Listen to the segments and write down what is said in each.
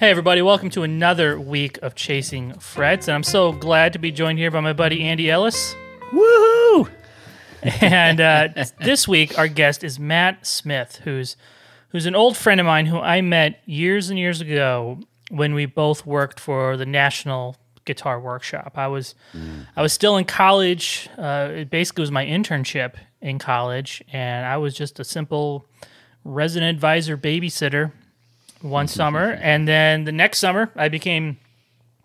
Hey everybody, welcome to another week of Chasing Frets, and I'm so glad to be joined here by my buddy Andy Ellis. Woohoo! And this week our guest is Matt Smith, who's an old friend of mine who I met years and years ago when we both worked for the National Guitar Workshop. I was still in college. It basically was my internship in college, and I was just a simple resident advisor babysitter one summer, and then the next summer I became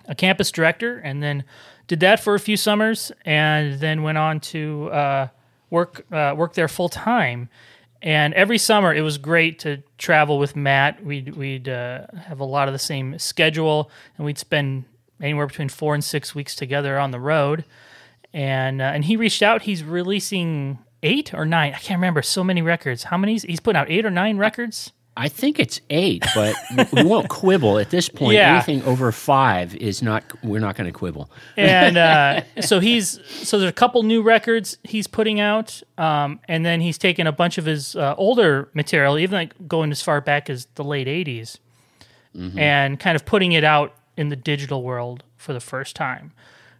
a campus director, and then did that for a few summers, and then went on to work there full time. And every summer it was great to travel with Matt. We'd have a lot of the same schedule, and we'd spend anywhere between 4 and 6 weeks together on the road. And he reached out. He's releasing 8 or 9. I can't remember. So many records. How many? He's putting out 8 or 9 records. I think it's 8, but we won't quibble at this point. Yeah. Anything over 5 is not. We're not going to quibble. And so there's a couple new records he's putting out, and then he's taken a bunch of his older material, even like going as far back as the late '80s, and kind of putting it out in the digital world for the first time.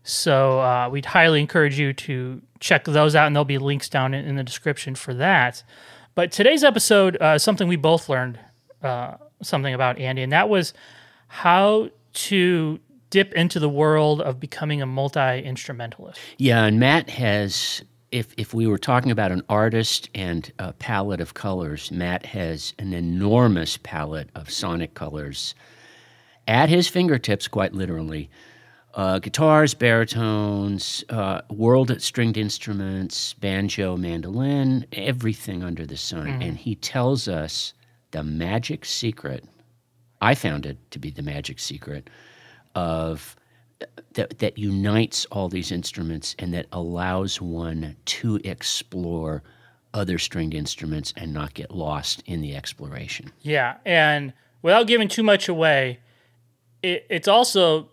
So we'd highly encourage you to check those out, and there'll be links down in the description for that. But today's episode is something we both learned something about, Andy, and that was how to dip into the world of becoming a multi-instrumentalist. Yeah, and Matt has, if we were talking about an artist and a palette of colors, Matt has an enormous palette of sonic colors at his fingertips, quite literally. Guitars, baritones, world stringed instruments, banjo, mandolin, everything under the sun. And he tells us the magic secret, I found it to be the magic secret, of that unites all these instruments and that allows one to explore other stringed instruments and not get lost in the exploration. Yeah, and without giving too much away, it's also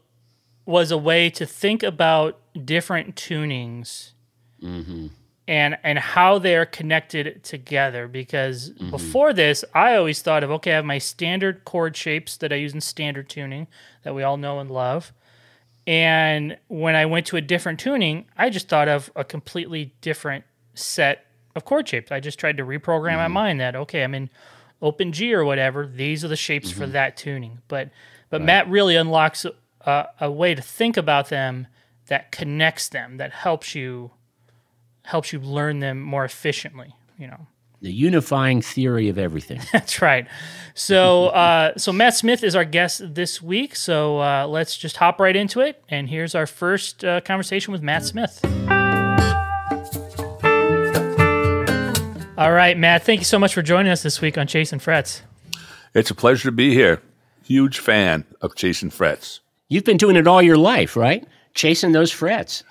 was a way to think about different tunings and how they're connected together. Because before this, I always thought of, okay, I have my standard chord shapes that I use in standard tuning that we all know and love. And when I went to a different tuning, I just thought of a completely different set of chord shapes. I just tried to reprogram my mind that, okay, I'm in open G or whatever. These are the shapes for that tuning. But right. Matt really unlocks a way to think about them that connects them, that helps you learn them more efficiently, you know. The unifying theory of everything. That's right. So so Matt Smith is our guest this week, so let's just hop right into it, and here's our first conversation with Matt Smith. All right, Matt, thank you so much for joining us this week on Chasing Frets. It's a pleasure to be here. Huge fan of Chasing Frets. You've been doing it all your life, right? Chasing those frets.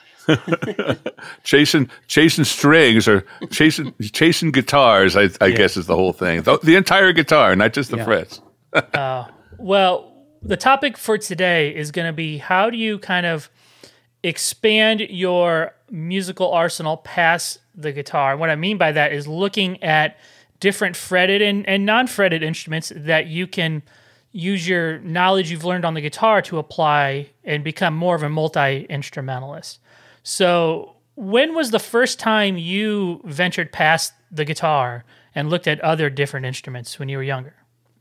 chasing strings or chasing guitars, I guess is the whole thing. The entire guitar, not just the frets. Well, the topic for today is going to be how do you kind of expand your musical arsenal past the guitar. And what I mean by that is looking at different fretted and non-fretted instruments that you can use your knowledge you've learned on the guitar to apply and become more of a multi-instrumentalist. So when was the first time you ventured past the guitar and looked at other different instruments when you were younger?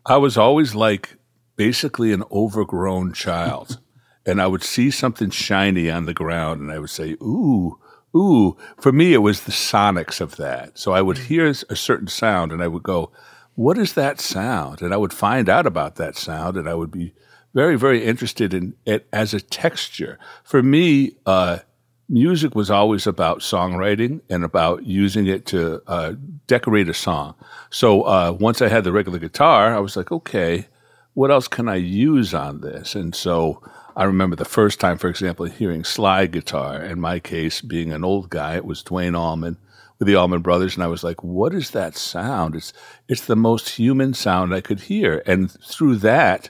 I was always like basically an overgrown child. And I would see something shiny on the ground and I would say, ooh, ooh. For me, it was the sonics of that. So I would hear a certain sound and I would go, what is that sound? And I would find out about that sound, and I would be very, very interested in it as a texture. For me, music was always about songwriting and about using it to decorate a song. So once I had the regular guitar, I was like, okay, what else can I use on this? And so I remember the first time, for example, hearing slide guitar. In my case, being an old guy, it was Duane Allman with the Allman Brothers, and I was like, what is that sound? It's the most human sound I could hear. And through that,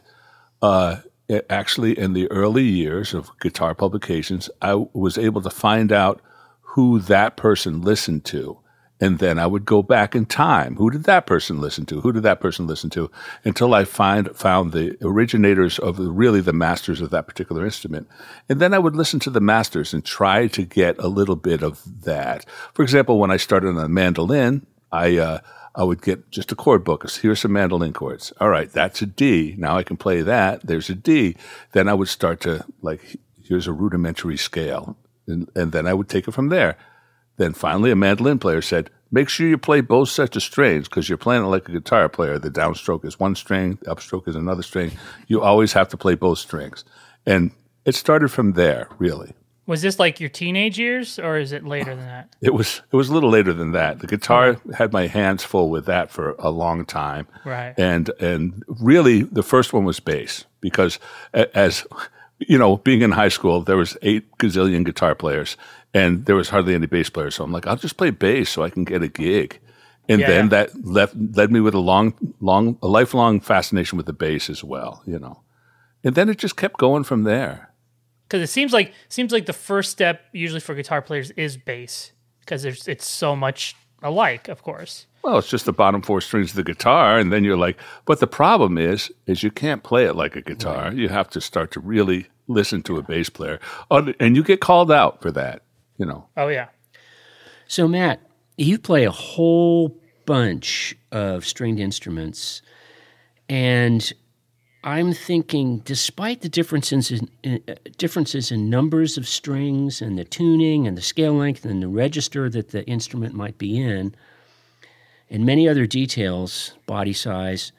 actually in the early years of guitar publications, I was able to find out who that person listened to. And then I would go back in time. Who did that person listen to? Who did that person listen to? Until I found the originators of really the masters of that particular instrument. And then I would listen to the masters and try to get a little bit of that. For example, when I started on the mandolin, I would get just a chord book. Here's some mandolin chords. All right, that's a D. Now I can play that. There's a D. Then I would start to, like, here's a rudimentary scale. And then I would take it from there. Then finally, a mandolin player said, make sure you play both sets of strings because you're playing it like a guitar player. The downstroke is one string, the upstroke is another string. You always have to play both strings. And it started from there, really. Was this like your teenage years, or is it later than that? It was a little later than that. The guitar had my hands full with that for a long time. Right. And really, the first one was bass because as you know, being in high school, there was 8 gazillion guitar players, and there was hardly any bass players. So I'm like, I'll just play bass so I can get a gig. And then that led me with a lifelong fascination with the bass as well, you know. And then it just kept going from there. Because it seems like the first step usually for guitar players is bass, because it's so much alike, of course. Well, it's just the bottom 4 strings of the guitar, and then you're like, but the problem is you can't play it like a guitar. Right. You have to start to really listen to a bass player. And you get called out for that, you know. Oh, yeah. So, Matt, you play a whole bunch of stringed instruments, and I'm thinking, despite the differences in numbers of strings and the tuning and the scale length and the register that the instrument might be in, and many other details, body size,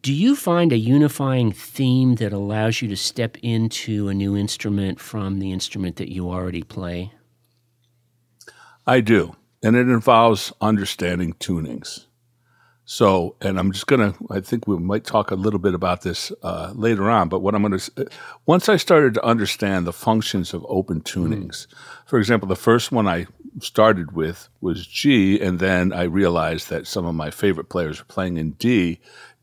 do you find a unifying theme that allows you to step into a new instrument from the instrument that you already play? I do, and it involves understanding tunings. So, and I think we might talk a little bit about this later on, but once I started to understand the functions of open tunings, for example, the first one I started with was G, and then I realized that some of my favorite players were playing in D,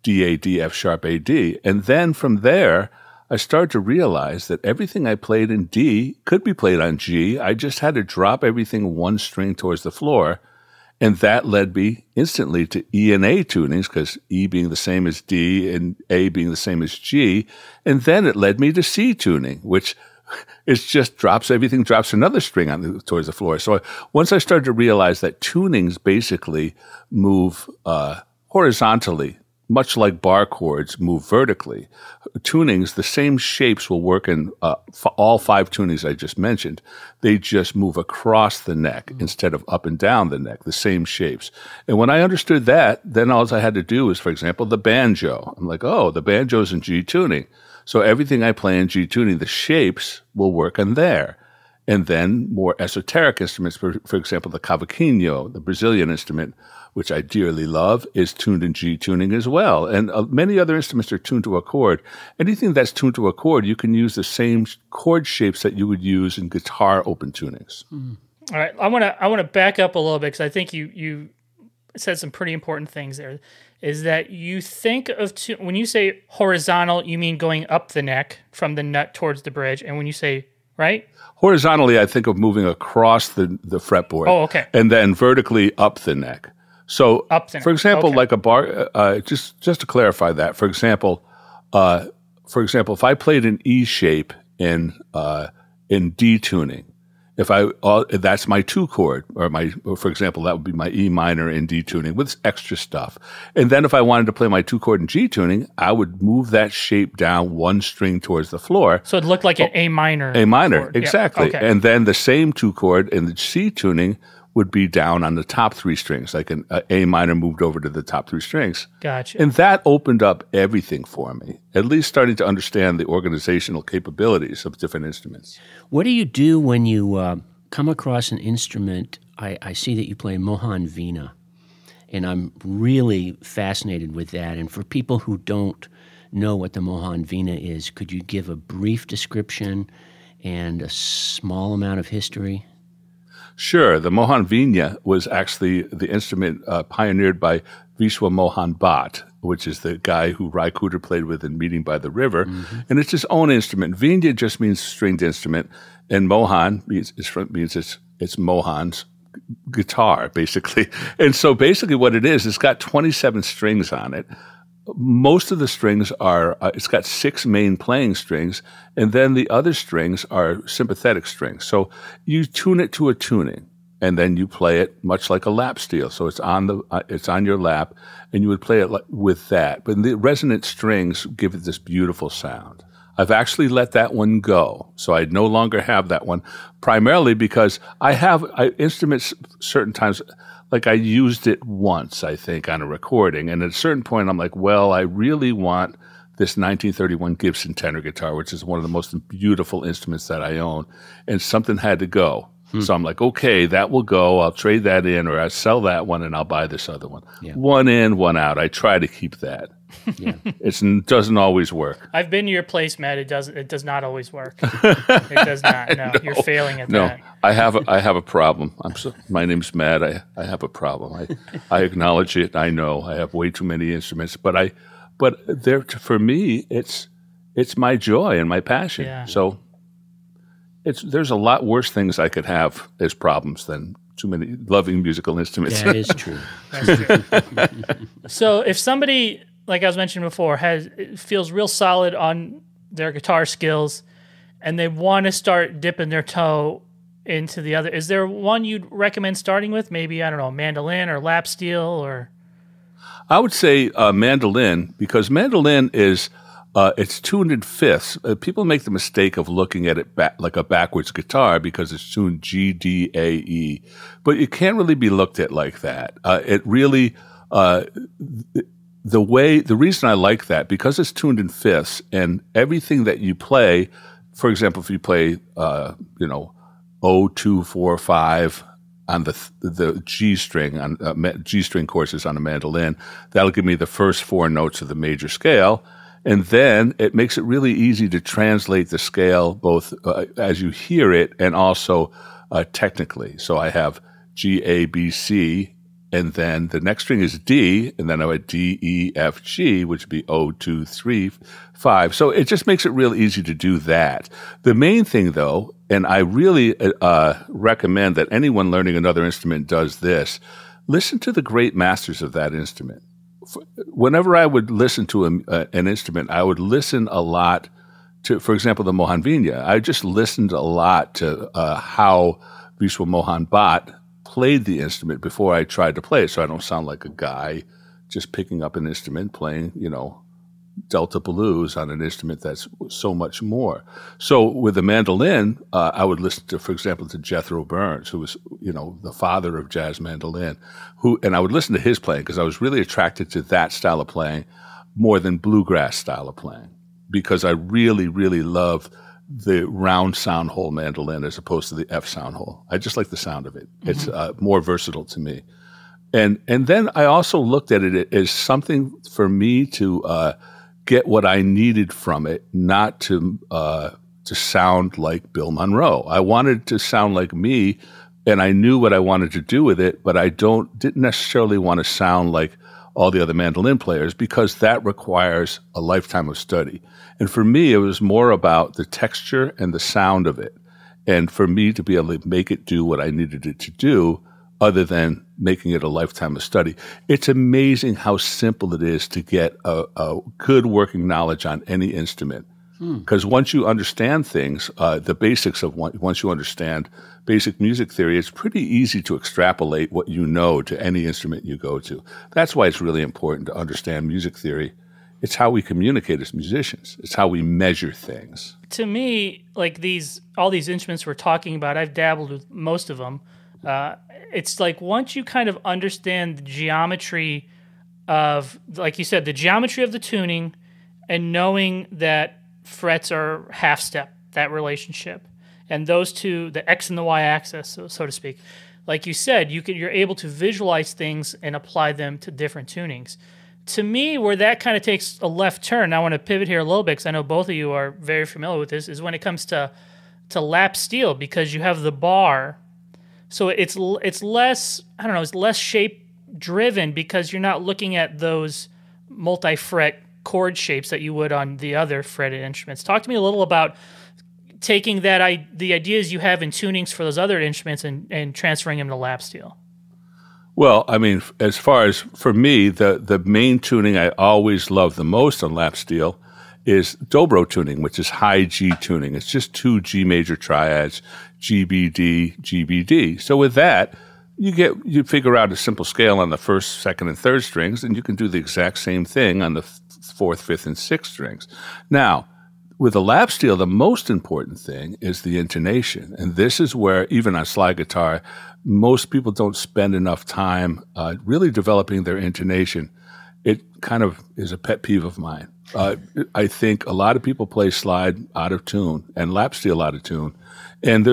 A, D, F sharp, A, D. And then from there, I started to realize that everything I played in D could be played on G. I just had to drop everything one string towards the floor. And that led me instantly to E and A tunings, because E being the same as D and A being the same as G. And then it led me to C tuning, which is just drops another string towards the floor. So once I started to realize that tunings basically move horizontally, much like bar chords move vertically, tunings, the same shapes will work in all 5 tunings I just mentioned. They just move across the neck instead of up and down the neck, the same shapes. And when I understood that, then all I had to do was, for example, the banjo. I'm like, oh, the banjo's in G tuning. So everything I play in G tuning, the shapes will work on there. And then more esoteric instruments, for example, the cavaquinho, the Brazilian instrument, which I dearly love, is tuned in G tuning as well. And many other instruments are tuned to a chord. Anything that's tuned to a chord, you can use the same chord shapes that you would use in guitar open tunings. All right, I want to back up a little bit, because I think you said some pretty important things there. Is that you think of when you say horizontal, you mean going up the neck from the nut towards the bridge, and when you say right? Horizontally, I think of moving across the fretboard. Oh, okay. And then vertically up the neck. So, for example, like a bar, just to clarify that, for example, if I played an E shape in D tuning, that's my 2 chord, or for example, that would be my E minor in D tuning with extra stuff. And then if I wanted to play my 2 chord in G tuning, I would move that shape down 1 string towards the floor. So it looked like an A minor. A minor, chord. exactly. Yeah. Okay. And then the same 2 chord in the C tuning would be down on the top 3 strings, like an A minor moved over to the top 3 strings. Gotcha. And that opened up everything for me, at least starting to understand the organizational capabilities of different instruments. What do you do when you come across an instrument? I see that you play Mohan Veena, and I'm really fascinated with that. And for people who don't know what the Mohan Veena is, could you give a brief description and a small amount of history? Sure. The Mohan Veena was actually the instrument pioneered by Vishwa Mohan Bhatt, which is the guy who Rai Cooder played with in Meeting by the River. Mm-hmm. And it's his own instrument. Veena just means stringed instrument, and Mohan means it's Mohan's guitar, basically. And so basically what it is, it's got 27 strings on it. Most of the strings are, it's got 6 main playing strings, and then the other strings are sympathetic strings. So you tune it to a tuning, and then you play it much like a lap steel. So it's on your lap, and you would play it with that. But the resonant strings give it this beautiful sound. I've actually let that one go, so I no longer have that one, primarily because I have instruments certain times, like I used it once, I think, on a recording, and at a certain point I'm like, well, I really want this 1931 Gibson tenor guitar, which is one of the most beautiful instruments that I own, and something had to go. So I'm like, okay, that will go. I'll trade that in, or I'll sell that one, and I'll buy this other one. Yeah. One in, one out. I try to keep that. Yeah. It doesn't always work. I've been to your place, Matt. It does not always work. It does not. No, you're failing at that. No, I have a problem. My name's Matt. I have a problem. I acknowledge it. I know I have way too many instruments, but for me, it's my joy and my passion. Yeah. So there's a lot worse things I could have as problems than too many loving musical instruments. That is true. That's true. So if somebody, like I was mentioning before, feels real solid on their guitar skills and they want to start dipping their toe into the other, is there one you'd recommend starting with? Maybe, I don't know, mandolin or lap steel or? I would say mandolin, because mandolin is it's tuned in fifths. People make the mistake of looking at it like a backwards guitar because it's tuned G, D, A, E. But it can't really be looked at like that. It really, the reason I like that, because it's tuned in fifths, and everything that you play, for example, if you play, 0, 2, 4, 5 on the G string, on G string courses on a mandolin, that'll give me the first 4 notes of the major scale. And then it makes it really easy to translate the scale both as you hear it and also technically. So I have G, A, B, C, and then the next string is D, and then I have D, E, F, G, which would be 0, 2, 3, 5. So it just makes it real easy to do that. The main thing, though, and I really recommend that anyone learning another instrument does this, listen to the great masters of that instrument. Whenever I would listen to an instrument, I would listen a lot to, for example, the Mohan Veena. I just listened a lot to how Vishwa Mohan Bhatt played the instrument before I tried to play it, so I don't sound like a guy just picking up an instrument, playing, Delta blues on an instrument that's so much more. So with the mandolin, I would listen to, for example, to Jethro Burns, who was, the father of jazz mandolin, and I would listen to his playing because I was really attracted to that style of playing more than bluegrass style of playing, because I really, really love the round sound hole mandolin as opposed to the F sound hole. I just like the sound of it. Mm-hmm. It's more versatile to me. And then I also looked at it as something for me to get what I needed from it, not to sound like Bill Monroe. I wanted to sound like me, and I knew what I wanted to do with it, but I didn't necessarily want to sound like all the other mandolin players, because that requires a lifetime of study. And for me, it was more about the texture and the sound of it, and for me to be able to make it do what I needed it to do, other than making it a lifetime of study. It's amazing how simple it is to get a good working knowledge on any instrument. Because once you understand things, the basics of once you understand basic music theory, it's pretty easy to extrapolate what you know to any instrument you go to. That's why it's really important to understand music theory. It's how we communicate as musicians. It's how we measure things. To me, like all these instruments we're talking about, I've dabbled with most of them. It's like once you kind of understand the geometry of, like you said, the geometry of the tuning, and knowing that frets are half step, that relationship, and those two, the X and the Y axis, so to speak, like you said, you're able to visualize things and apply them to different tunings. To me, where that kind of takes a left turn, I want to pivot here a little bit because I know both of you are very familiar with this, is when it comes to lap steel, because you have the bar. So it's less, I don't know, it's less shape driven, because you're not looking at those multi-fret chord shapes that you would on the other fretted instruments. Talk to me a little about taking the ideas you have in tunings for those other instruments and transferring them to lap steel? Well, I mean, as far as for me, the main tuning I always love the most on lap steel is dobro tuning, which is high G tuning. It's just 2 G major triads, G, B, D, G, B, D. So with that, you figure out a simple scale on the first, second, and third strings, and you can do the exact same thing on the fourth, fifth, and sixth strings. Now, with a lap steel, the most important thing is the intonation. And this is where, even on slide guitar, most people don't spend enough time really developing their intonation. It kind of is a pet peeve of mine. I think a lot of people play slide out of tune and lap steel out of tune. And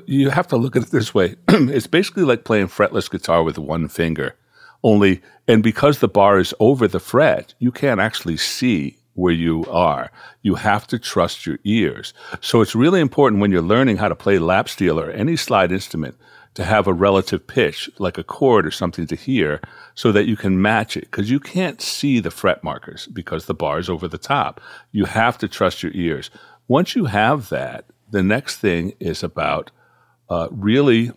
you have to look at it this way. It's basically like playing fretless guitar with one finger. And because the bar is over the fret, you can't actually see where you are. You have to trust your ears. So it's really important when you're learning how to play lap steel or any slide instrument to have a relative pitch, like a chord or something to hear, so that you can match it. Because you can't see the fret markers because the bar is over the top. You have to trust your ears. Once you have that, the next thing is about really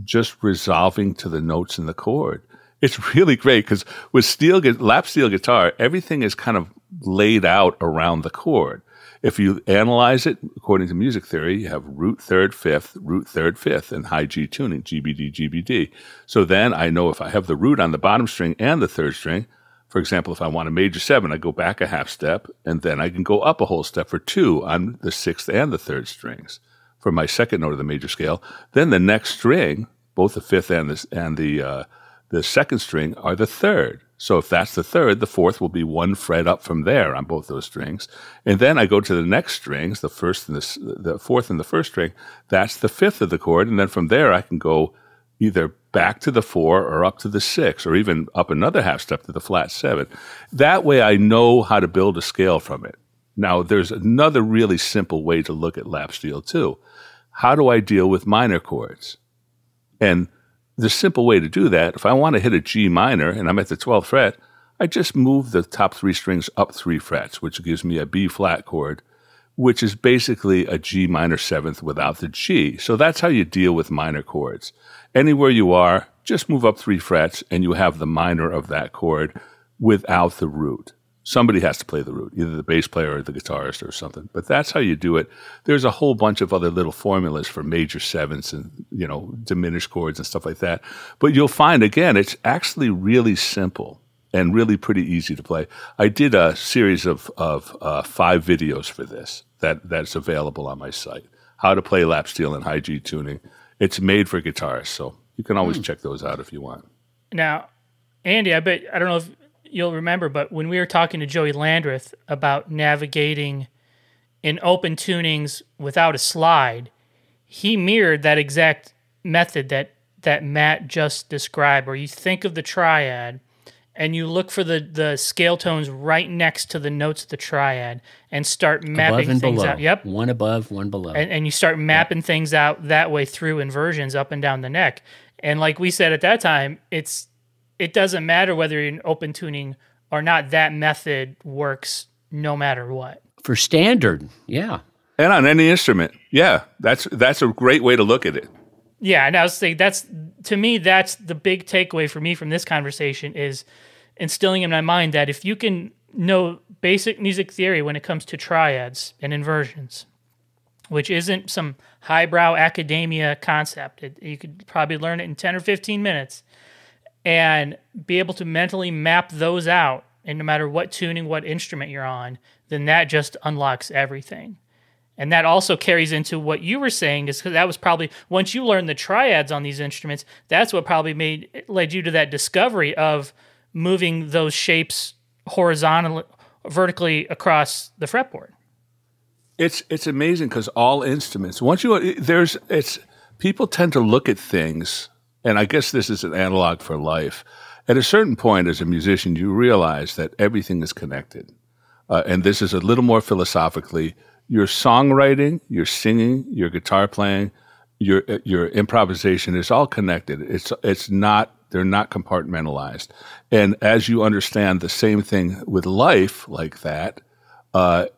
just resolving to the notes in the chord. It's really great because with lap steel guitar, everything is kind of laid out around the chord. If you analyze it according to music theory, you have root third fifth, and high G tuning, GBD, GBD. So then I know if I have the root on the bottom string and the third string, for example, if I want a major 7, I go back a half step, and then I can go up a whole step for 2 on the sixth and the third strings for my second note of the major scale. Then the next string, both the fifth and the second string, are the third. So if that's the third, the fourth will be 1 fret up from there on both those strings. And then I go to the next strings, the fourth and the first string. That's the fifth of the chord. And then from there, I can go either back to the 4 or up to the 6, or even up another half step to the flat 7. That way I know how to build a scale from it. Now, there's another really simple way to look at lap steel too. How do I deal with minor chords? And the simple way to do that, if I want to hit a G minor and I'm at the 12th fret, I just move the top 3 strings up 3 frets, which gives me a B flat chord, which is basically a G minor 7th without the G. So that's how you deal with minor chords. Anywhere you are, just move up 3 frets and you have the minor of that chord without the root. Somebody has to play the root, either the bass player or the guitarist or something. But that's how you do it. There's a whole bunch of other little formulas for major 7ths and, diminished chords and stuff like that. But you'll find, again, it's actually really simple and really pretty easy to play. I did a series of 5 videos for this that's available on my site. How to play lap steel and high G tuning. It's made for guitarists, so you can always check those out if you want. Now, Andy, I don't know if you'll remember, but when we were talking to Joey Landreth about navigating in open tunings without a slide, he mirrored that exact method that Matt just described, where you think of the triad and you look for the scale tones right next to the notes of the triad and start mapping above and things below. out. Yep. One above, one below. And you start mapping things out that way through inversions up and down the neck. And like we said at that time, it doesn't matter whether you're in open tuning or not. That method works no matter what. For standard, yeah. And on any instrument, yeah. That's a great way to look at it. Yeah, and I was saying that's the big takeaway for me from this conversation is instilling in my mind that if you can know basic music theory when it comes to triads and inversions, which isn't some highbrow academia concept, you could probably learn it in 10 or 15 minutes, and be able to mentally map those out, and no matter what tuning, what instrument you're on, then that just unlocks everything. And that also carries into what you were saying, is because that was probably, once you learn the triads on these instruments, that's what probably led you to that discovery of moving those shapes vertically across the fretboard. It's amazing because all instruments, people tend to look at things, and I guess this is an analog for life. At a certain point as a musician, you realize that everything is connected. And this is a little more philosophically. Your songwriting, your singing, your guitar playing, your improvisation is all connected. They're not compartmentalized. And as you understand the same thing with life like that,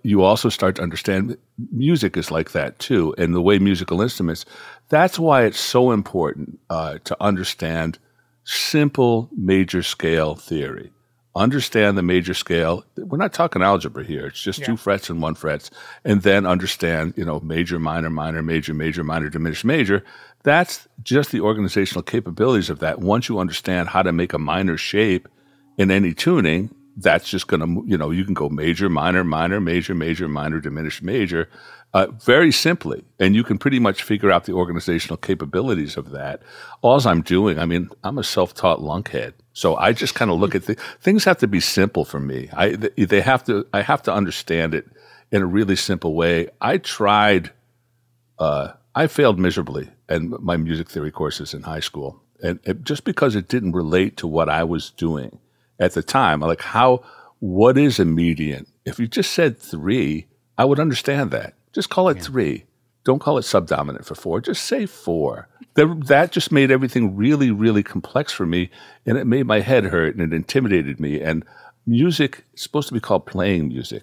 you also start to understand music is like that too, and the way musical instruments. That's why it's so important to understand simple major scale theory. Understand the major scale. We're not talking algebra here. It's just 2 frets and 1 frets, and then understand, major, minor, minor, major, major, minor, diminished, major. That's just the organizational capabilities of that. Once you understand how to make a minor shape in any tuning, that's just going to, you can go major, minor, minor, major, major, minor, diminished, major, very simply. And you can pretty much figure out the organizational capabilities of that. All I'm doing, I'm a self-taught lunkhead. So I just kind of look at things have to be simple for me. I have to understand it in a really simple way. I failed miserably in my music theory courses in high school. And just because it didn't relate to what I was doing at the time. Like what is a median? If you just said 3, I would understand that. Just call it 3. Don't call it subdominant for 4. Just say 4. That just made everything really, really complex for me, and it made my head hurt, and it intimidated me. And music is supposed to be called playing music,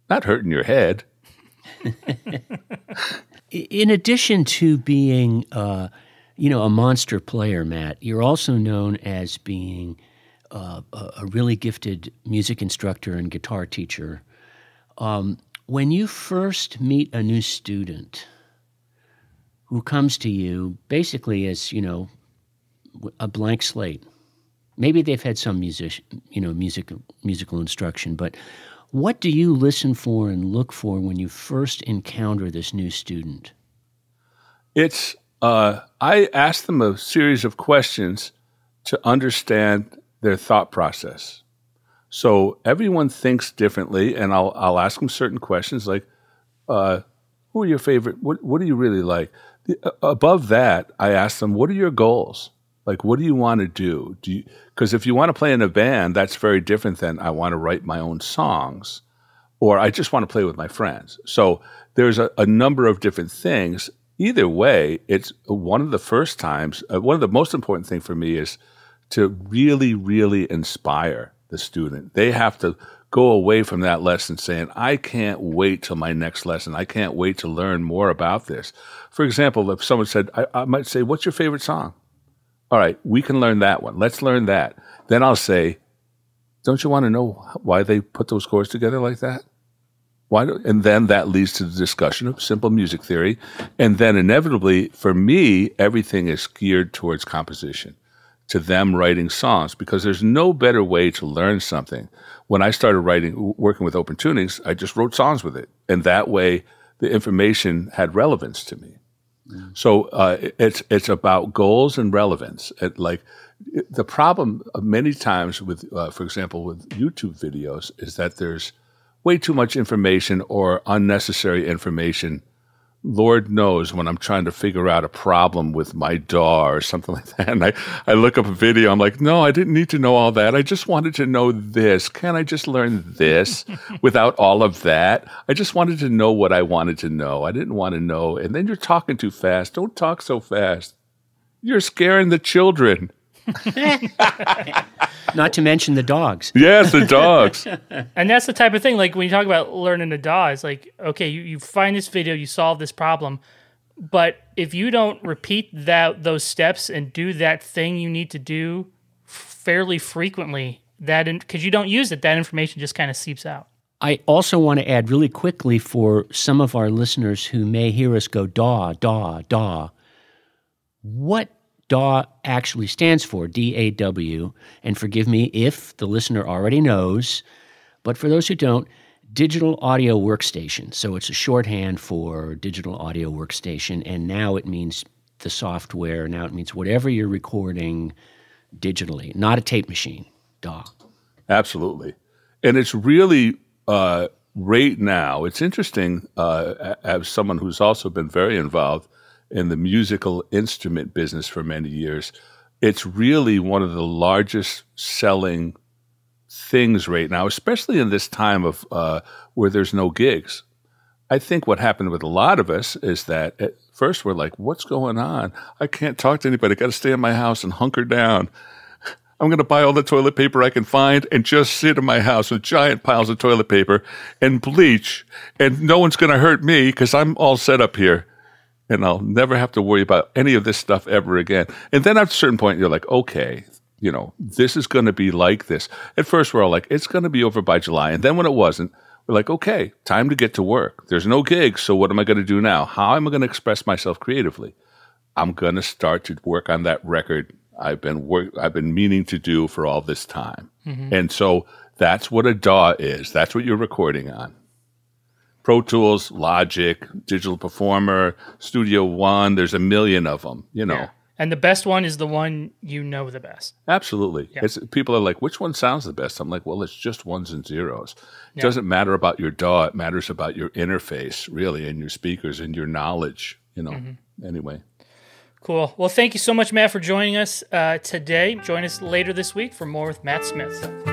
not hurting your head. In addition to being, a monster player, Matt, you're also known as being a really gifted music instructor and guitar teacher. When you first meet a new student who comes to you basically as, a blank slate, maybe they've had some musical instruction, but what do you listen for and look for when you first encounter this new student? It's I ask them a series of questions to understand their thought process. So everyone thinks differently, and I'll ask them certain questions like, who are your favorite? What do you really like? Above that, I ask them, what are your goals? Like, what do you want to do? Because if you want to play in a band, that's very different than I want to write my own songs, or I just want to play with my friends. So there's a number of different things. Either way, it's one of the first times, one of the most important things for me is to really, really inspire the student. They have to go away from that lesson saying, I can't wait till my next lesson. I can't wait to learn more about this. For example, if someone said, I might say, what's your favorite song? All right, we can learn that one. Let's learn that. Then I'll say, don't you want to know why they put those chords together like that? And then that leads to the discussion of simple music theory. And then inevitably, for me, everything is geared towards composition, to them writing songs, because there's no better way to learn something. When I started working with Open Tunings, I just wrote songs with it. And that way, the information had relevance to me. Mm. So it's about goals and relevance. The problem many times with, for example, with YouTube videos is that there's way too much information or unnecessary information. Lord knows when I'm trying to figure out a problem with my DAW or something like that, and I look up a video, I'm like, no, I didn't need to know all that. I just wanted to know this. Can I just learn this without all of that? I just wanted to know what I wanted to know. I didn't want to know. And then you're talking too fast. Don't talk so fast. You're scaring the children. Not to mention the dogs. Yes, the dogs. And that's the type of thing, like when you talk about learning a DAW, it's like, okay, you find this video, you solve this problem, but if you don't repeat those steps and do that thing you need to do fairly frequently, because you don't use it, that information just kind of seeps out. I also want to add really quickly for some of our listeners who may hear us go DAW, DAW, DAW, what DAW actually stands for, D-A-W, and forgive me if the listener already knows, but for those who don't, Digital Audio Workstation. So it's a shorthand for Digital Audio Workstation, and now it means the software, now it means whatever you're recording digitally, not a tape machine, DAW. Absolutely. And it's really, right now, it's interesting, as someone who's also been very involved in the musical instrument business for many years, it's really one of the largest selling things right now, especially in this time of where there's no gigs. I think what happened with a lot of us is that at first we're like, what's going on? I can't talk to anybody. I got to stay in my house and hunker down. I'm going to buy all the toilet paper I can find and just sit in my house with giant piles of toilet paper and bleach, and no one's going to hurt me because I'm all set up here, and I'll never have to worry about any of this stuff ever again. And then at a certain point, you're like, okay, this is going to be like this. At first, we're all like, it's going to be over by July. And then when it wasn't, we're like, okay, time to get to work. There's no gigs, so what am I going to do now? How am I going to express myself creatively? I'm going to start to work on that record I've been meaning to do for all this time. Mm-hmm. And so that's what a DAW is. That's what you're recording on. Pro Tools, Logic, Digital Performer, Studio One, there's a million of them, Yeah. And the best one is the one the best. Absolutely. Yeah. People are like, which one sounds the best? I'm like, well, it's just ones and zeros. It doesn't matter about your DAW. It matters about your interface, really, and your speakers and your knowledge, Anyway. Cool. Well, thank you so much, Matt, for joining us today. Join us later this week for more with Matt Smith.